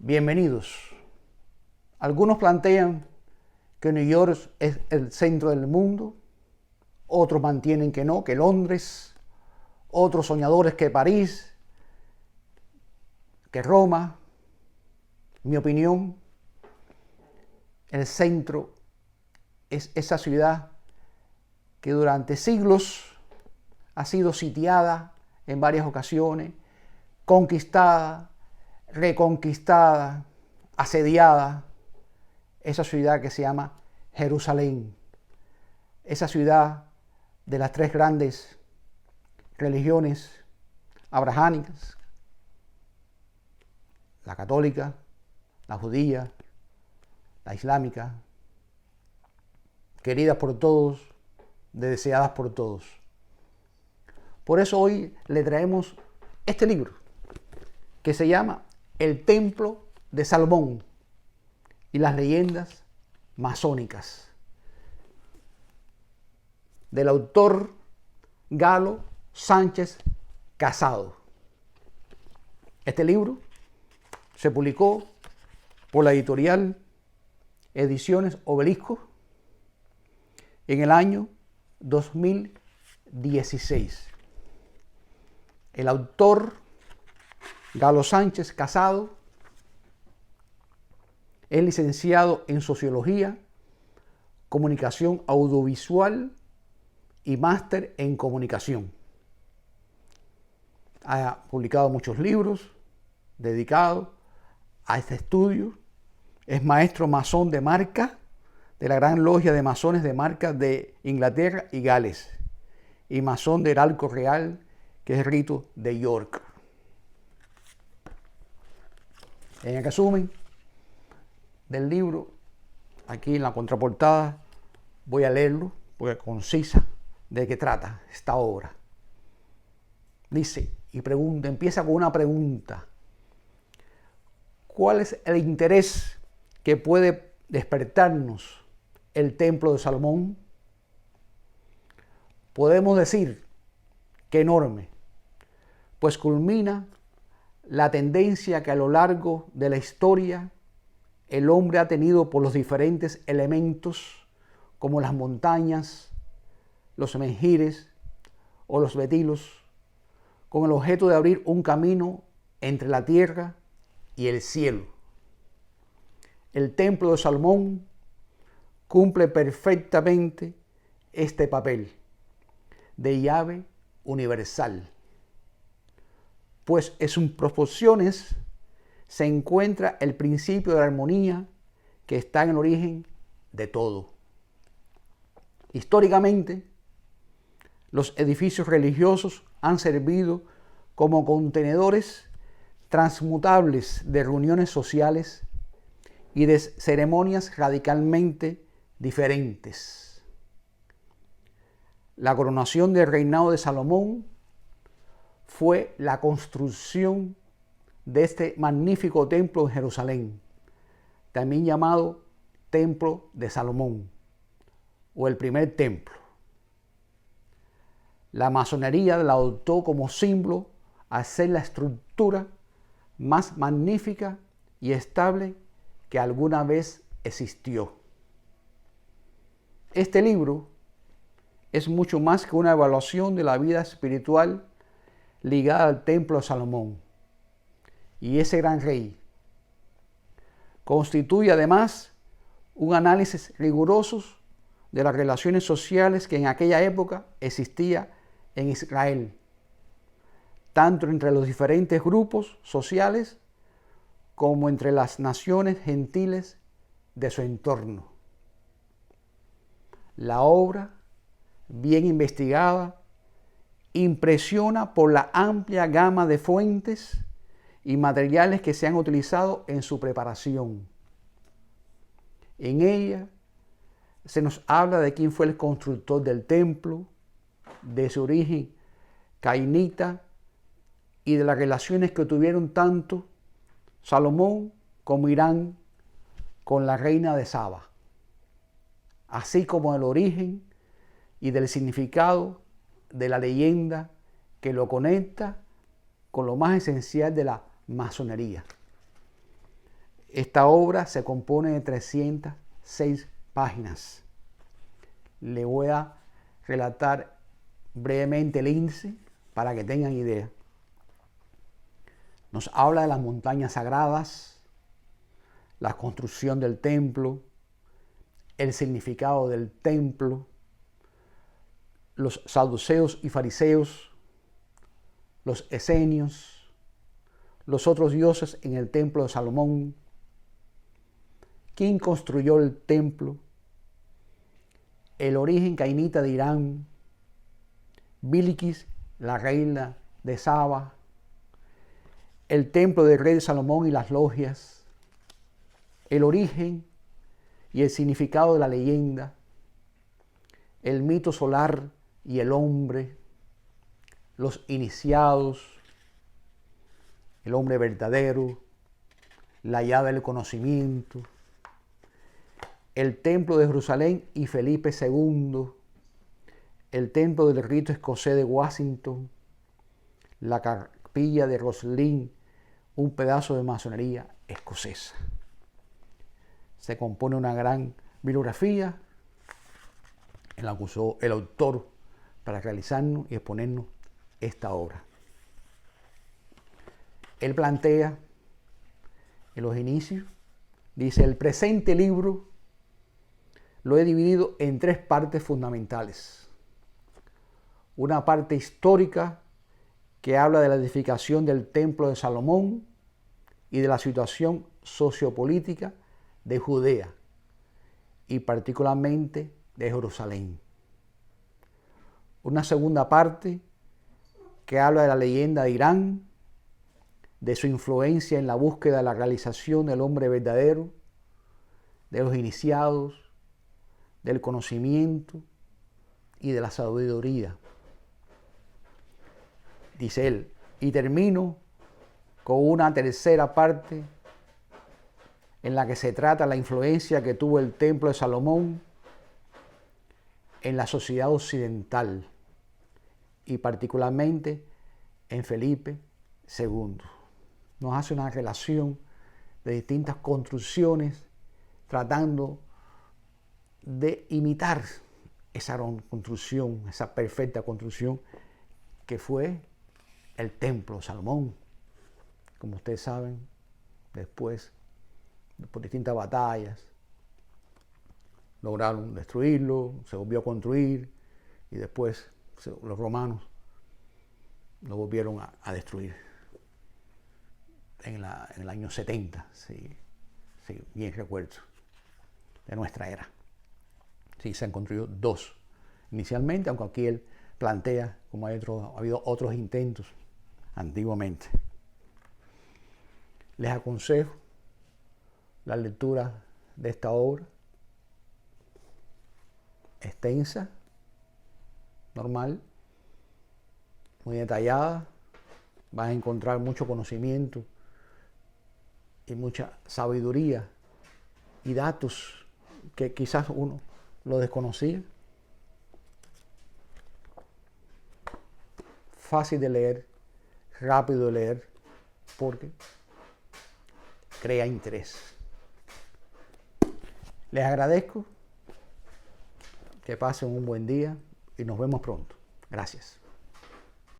Bienvenidos. Algunos plantean que New York es el centro del mundo, otros mantienen que no, que Londres, otros soñadores que París, que Roma. En mi opinión, el centro es esa ciudad que durante siglos ha sido sitiada en varias ocasiones, conquistada, reconquistada, asediada, esa ciudad que se llama Jerusalén, esa ciudad de las tres grandes religiones abrahámicas, la católica, la judía, la islámica, queridas por todos, deseadas por todos. Por eso hoy le traemos este libro que se llama El Templo de Salomón y las leyendas masónicas, del autor Galo Sánchez Casado. Este libro se publicó por la editorial Ediciones Obelisco en el año 2016. El autor Galo Sánchez Casado es licenciado en Sociología, Comunicación Audiovisual y máster en Comunicación. Ha publicado muchos libros dedicados a este estudio. Es maestro masón de marca de la Gran Logia de Masones de Marca de Inglaterra y Gales, y masón del Arco Real, que es el rito de York. En el resumen del libro, aquí en la contraportada, voy a leerlo porque es concisa de qué trata esta obra. Dice y pregunta, empieza con una pregunta: ¿cuál es el interés que puede despertarnos el Templo de Salomón? Podemos decir que enorme, pues culmina la tendencia que a lo largo de la historia el hombre ha tenido por los diferentes elementos como las montañas, los menhires o los betilos, con el objeto de abrir un camino entre la tierra y el cielo. El Templo de Salomón cumple perfectamente este papel de llave universal, pues en sus proporciones se encuentra el principio de la armonía que está en el origen de todo. Históricamente, los edificios religiosos han servido como contenedores transmutables de reuniones sociales y de ceremonias radicalmente diferentes. La coronación del reinado de Salomón fue la construcción de este magnífico templo en Jerusalén, también llamado Templo de Salomón, o el primer templo. La masonería la adoptó como símbolo al ser la estructura más magnífica y estable que alguna vez existió. Este libro es mucho más que una evaluación de la vida espiritual ligada al Templo de Salomón y ese gran rey. Constituye además un análisis riguroso de las relaciones sociales que en aquella época existía en Israel, tanto entre los diferentes grupos sociales como entre las naciones gentiles de su entorno. La obra, bien investigada, impresiona por la amplia gama de fuentes y materiales que se han utilizado en su preparación. En ella se nos habla de quién fue el constructor del templo, de su origen cainita y de las relaciones que tuvieron tanto Salomón como Irán con la reina de Saba, así como del origen y del significado de la leyenda que lo conecta con lo más esencial de la masonería. Esta obra se compone de 306 páginas. Le voy a relatar brevemente el índice para que tengan idea. Nos habla de las montañas sagradas, la construcción del templo, el significado del templo, los saduceos y fariseos, los esenios, los otros dioses en el templo de Salomón, quién construyó el templo, el origen cainita de Irán, Biliquis, la reina de Saba, el templo del rey de Salomón y las logias, el origen y el significado de la leyenda, el mito solar y el hombre, los iniciados, el hombre verdadero, la llave del conocimiento, el templo de Jerusalén y Felipe II, el templo del rito escocés de Washington, la capilla de Roslin, un pedazo de masonería escocesa. Se compone una gran bibliografía en la que usó el autor para realizarnos y exponernos esta obra. Él plantea en los inicios, dice, el presente libro lo he dividido en tres partes fundamentales. Una parte histórica que habla de la edificación del templo de Salomón y de la situación sociopolítica de Judea y particularmente de Jerusalén. Una segunda parte que habla de la leyenda de Irán, de su influencia en la búsqueda de la realización del hombre verdadero, de los iniciados, del conocimiento y de la sabiduría. Dice él, y termino con una tercera parte en la que se trata la influencia que tuvo el templo de Salomón en la sociedad occidental y particularmente en Felipe II. Nos hace una relación de distintas construcciones tratando de imitar esa construcción, esa perfecta construcción que fue el templo de Salomón. Como ustedes saben, después, por distintas batallas, lograron destruirlo, se volvió a construir y después los romanos lo volvieron a destruir en el año 70, si bien recuerdo, de nuestra era. Sí, se han construido dos inicialmente, aunque aquí él plantea como ha habido otros intentos antiguamente. Les aconsejo la lectura de esta obra, extensa, normal, muy detallada. Vas a encontrar mucho conocimiento y mucha sabiduría y datos que quizás uno lo desconocía. Fácil de leer, rápido de leer, porque crea interés. Les agradezco, que pasen un buen día y nos vemos pronto. Gracias.